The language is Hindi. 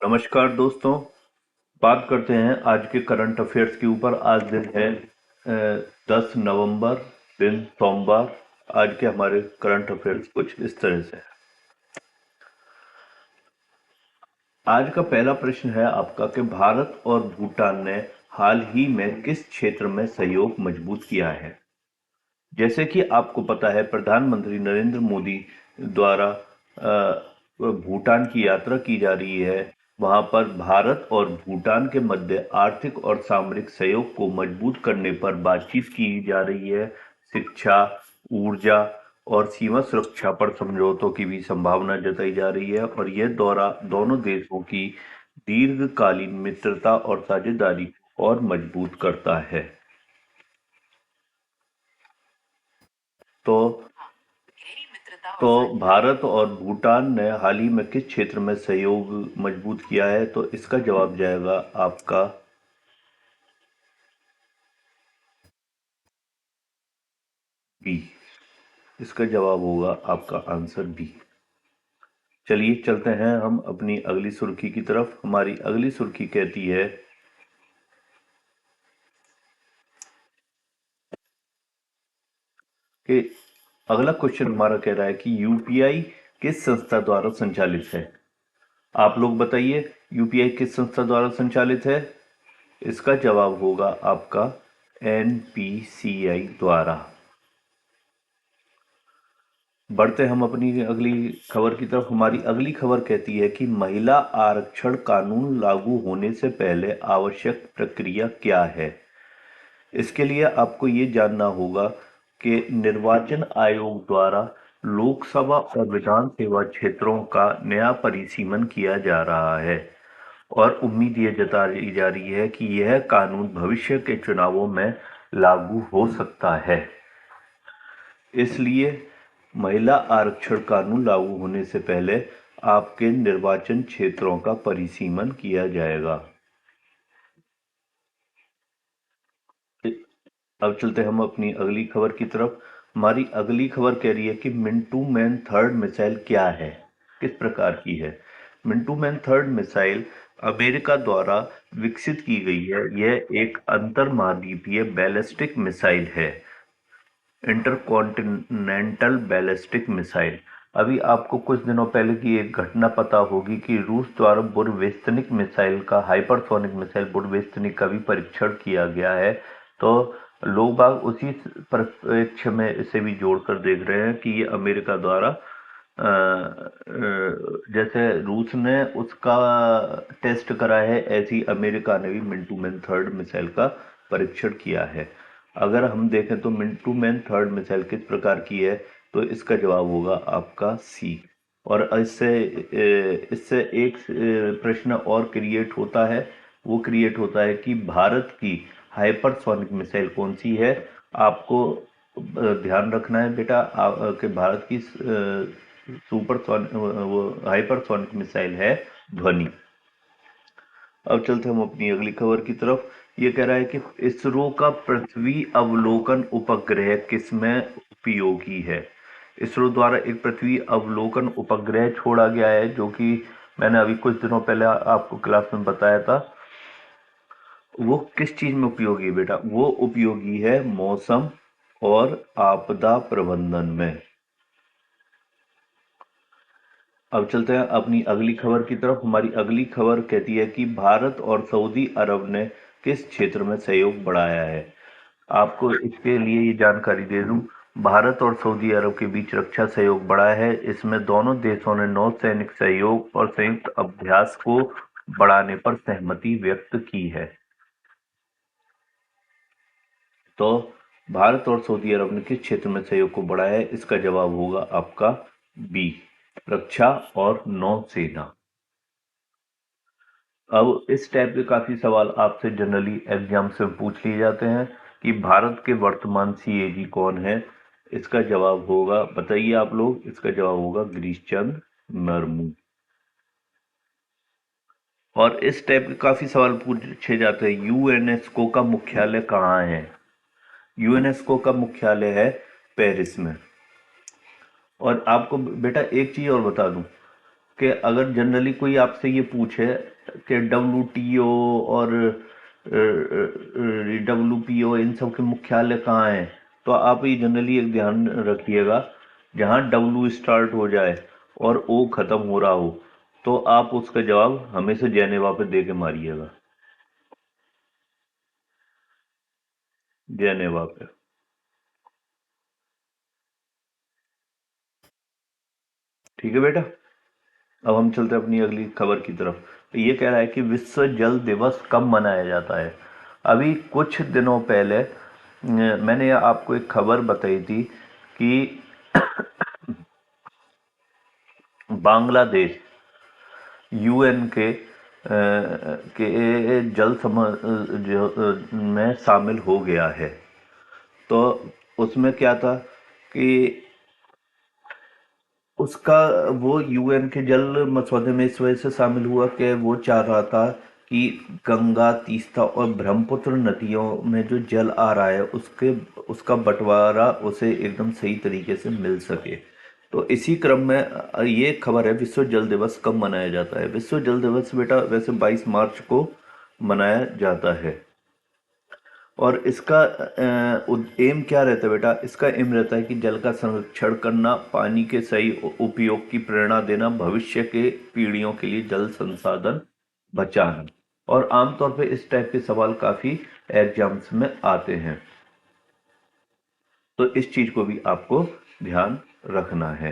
नमस्कार दोस्तों। बात करते हैं आज के करंट अफेयर्स के ऊपर। आज दिन है 10 नवंबर, दिन सोमवार। आज के हमारे करंट अफेयर्स कुछ इस तरह से हैं। आज का पहला प्रश्न है आपका कि भारत और भूटान ने हाल ही में किस क्षेत्र में सहयोग मजबूत किया है। जैसे कि आपको पता है, प्रधानमंत्री नरेंद्र मोदी द्वारा भूटान की यात्रा की जा रही है। वहां पर भारत और भूटान के मध्य आर्थिक और सामरिक सहयोग को मजबूत करने पर बातचीत की जा रही है। शिक्षा, ऊर्जा और सीमा सुरक्षा पर समझौतों की भी संभावना जताई जा रही है, और यह दौरा दोनों देशों की दीर्घकालीन मित्रता और साझेदारी को और मजबूत करता है। तो तो भारत और भूटान ने हाल ही में किस क्षेत्र में सहयोग मजबूत किया है, तो इसका जवाब जाएगा आपका बी। इसका जवाब होगा आपका आंसर बी। चलिए चलते हैं हम अपनी अगली सुर्खी की तरफ। हमारी अगली सुर्खी कहती है कि अगला क्वेश्चन हमारा कह रहा है कि यूपीआई किस संस्था द्वारा संचालित है। आप लोग बताइए, यूपीआई किस संस्था द्वारा संचालित है। इसका जवाब होगा आपका एनपीसीआई द्वारा। बढ़ते हम अपनी अगली खबर की तरफ। हमारी अगली खबर कहती है कि महिला आरक्षण कानून लागू होने से पहले आवश्यक प्रक्रिया क्या है। इसके लिए आपको ये जानना होगा कि निर्वाचन आयोग द्वारा लोकसभा और विधानसभा क्षेत्रों का नया परिसीमन किया जा रहा है, और उम्मीद ये जताई जा रही है कि यह कानून भविष्य के चुनावों में लागू हो सकता है। इसलिए महिला आरक्षण कानून लागू होने से पहले आपके निर्वाचन क्षेत्रों का परिसीमन किया जाएगा। अब चलते हम अपनी अगली खबर की तरफ। हमारी अगली खबर कह रही है कि मिंटू मैन थर्ड मिसाइल क्या है, किस प्रकार की है। Mintu man third missile America द्वारा विकसित की गई है। यह एक अंतर महाद्वीपीय बैलिस्टिक मिसाइल है, इंटरकॉन्टिनेंटल बैलिस्टिक मिसाइल। अभी आपको कुछ दिनों पहले की एक घटना पता होगी कि रूस द्वारा बुरवेस्तनिक मिसाइल का, हाइपरसोनिक मिसाइल बुरवेस्तनिक का भी परीक्षण किया गया है। तो लोग बाग उसी परिप्रेक्ष्य में इसे भी जोड़कर देख रहे हैं कि ये अमेरिका द्वारा जैसे रूस ने उसका टेस्ट करा है, ऐसे ही अमेरिका ने भी मिंटू मैन थर्ड मिसाइल का परीक्षण किया है। अगर हम देखें तो मिंटू मैन थर्ड मिसाइल किस प्रकार की है, तो इसका जवाब होगा आपका सी। और इससे इससे एक प्रश्न और क्रिएट होता है। वो क्रिएट होता है कि भारत की हाइपरसोनिक मिसाइल कौन सी है। आपको ध्यान रखना है बेटा, कि भारत की सुपरसोनिक वो हाइपरसोनिक मिसाइल है ध्वनि। अब चलते हम अपनी अगली खबर की तरफ। ये कह रहा है कि इसरो का पृथ्वी अवलोकन उपग्रह किसमें उपयोगी है। इसरो द्वारा एक पृथ्वी अवलोकन उपग्रह छोड़ा गया है, जो कि मैंने अभी कुछ दिनों पहले आपको क्लास में बताया था। वो किस चीज में उपयोगी है बेटा, वो उपयोगी है मौसम और आपदा प्रबंधन में। अब चलते हैं अपनी अगली खबर की तरफ। हमारी अगली खबर कहती है कि भारत और सऊदी अरब ने किस क्षेत्र में सहयोग बढ़ाया है। आपको इसके लिए ये जानकारी दे दूं, भारत और सऊदी अरब के बीच रक्षा सहयोग बढ़ा है। इसमें दोनों देशों ने नौसैनिक सहयोग और संयुक्त अभ्यास को बढ़ाने पर सहमति व्यक्त की है। तो भारत और सऊदी अरब ने किस क्षेत्र में सहयोग को बढ़ाया है, इसका जवाब होगा आपका बी, रक्षा और नौसेना। अब इस टाइप के काफी सवाल आपसे जनरली एग्जाम से पूछ लिए जाते हैं कि भारत के वर्तमान सीएजी कौन है। इसका जवाब होगा, बताइए आप लोग, इसका जवाब होगा गिरीश चंद्र मुर्मू। और इस टाइप के काफी सवाल पूछे जाते हैं, यूएनएसको का मुख्यालय कहाँ है। यूएनएसको का मुख्यालय है पेरिस में। और आपको बेटा एक चीज और बता दूं कि अगर जनरली कोई आपसे ये पूछे कि WTO और WPO इन सब के मुख्यालय कहाँ हैं, तो आप ये जनरली एक ध्यान रखिएगा, जहाँ W स्टार्ट हो जाए और O खत्म हो रहा हो, तो आप उसका जवाब हमेशा जेनेवा पे दे के मारिएगा, जेनेवा पे। ठीक है बेटा, अब हम चलते हैं अपनी अगली खबर की तरफ। तो ये कह रहा है कि विश्व जल दिवस कब मनाया जाता है। अभी कुछ दिनों पहले मैंने आपको एक खबर बताई थी कि बांग्लादेश UN के जल में शामिल हो गया है। तो उसमें क्या था कि उसका वो UN के जल मसौदे में इस वजह से शामिल हुआ कि वो चाह रहा था कि गंगा, तीस्ता और ब्रह्मपुत्र नदियों में जो जल आ रहा है उसका बंटवारा उसे एकदम सही तरीके से मिल सके। तो इसी क्रम में ये खबर है, विश्व जल दिवस कब मनाया जाता है। विश्व जल दिवस बेटा वैसे 22 मार्च को मनाया जाता है। और इसका एम क्या रहता है बेटा, इसका एम रहता है कि जल का संरक्षण करना, पानी के सही उपयोग की प्रेरणा देना, भविष्य के पीढ़ियों के लिए जल संसाधन बचाना। और आमतौर पे इस टाइप के सवाल काफी एग्जाम्स में आते हैं, तो इस चीज को भी आपको ध्यान रखना है।